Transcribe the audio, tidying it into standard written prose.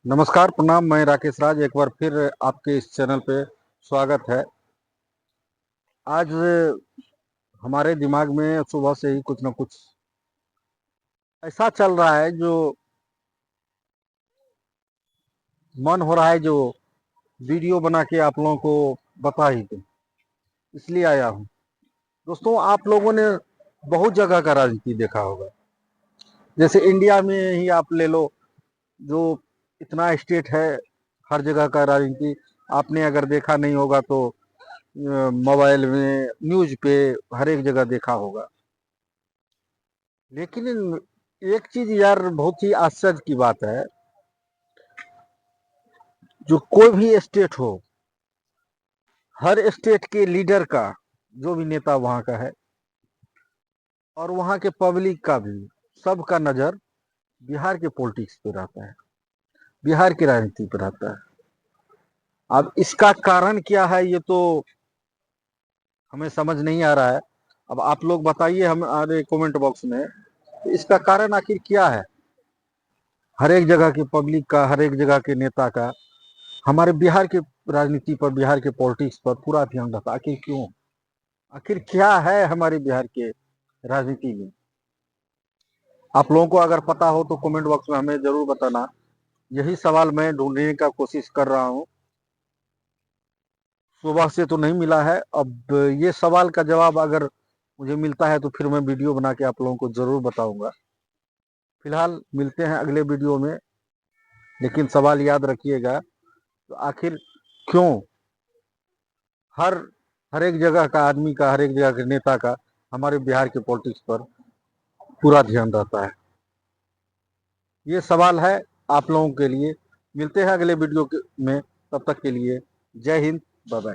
नमस्कार, प्रणाम। मैं राकेश राज एक बार फिर आपके इस चैनल पे स्वागत है। आज हमारे दिमाग में सुबह से ही कुछ न कुछ ऐसा चल रहा है जो मन हो रहा है जो वीडियो बना के आप लोगों को बता ही दूं, इसलिए आया हूं। दोस्तों, आप लोगों ने बहुत जगह का राजनीति देखा होगा। जैसे इंडिया में ही आप ले लो, जो इतना स्टेट है, हर जगह का राजनीति आपने अगर देखा नहीं होगा तो मोबाइल में, न्यूज पे, हर एक जगह देखा होगा। लेकिन एक चीज यार, बहुत ही आश्चर्य की बात है, जो कोई भी स्टेट हो, हर स्टेट के लीडर का, जो भी नेता वहां का है, और वहां के पब्लिक का भी, सबका नजर बिहार के पॉलिटिक्स पे रहता है, बिहार की राजनीति पे रहता है। अब इसका कारण क्या है, ये तो हमें समझ नहीं आ रहा है। अब आप लोग बताइए हमारे कमेंट बॉक्स में, इसका कारण आखिर क्या है। हर एक जगह के पब्लिक का, हर एक जगह के नेता का हमारे बिहार के राजनीति पर, बिहार के पॉलिटिक्स पर पूरा ध्यान रहता। आखिर क्यों? आखिर क्या है हमारे बिहार के राजनीति में? आप लोगों को अगर पता हो तो कमेंट बॉक्स में हमें जरूर बताना। यही सवाल मैं ढूंढने का कोशिश कर रहा हूँ, सुबह से तो नहीं मिला है। अब ये सवाल का जवाब अगर मुझे मिलता है तो फिर मैं वीडियो बना के आप लोगों को जरूर बताऊंगा। फिलहाल मिलते हैं अगले वीडियो में, लेकिन सवाल याद रखिएगा, तो आखिर क्यों हर हर एक जगह का आदमी का, हर एक जगह के नेता का हमारे बिहार के पॉलिटिक्स पर पूरा ध्यान रहता है? ये सवाल है आप लोगों के लिए। मिलते हैं अगले वीडियो में, तब तक के लिए जय हिंद, बाय बाय।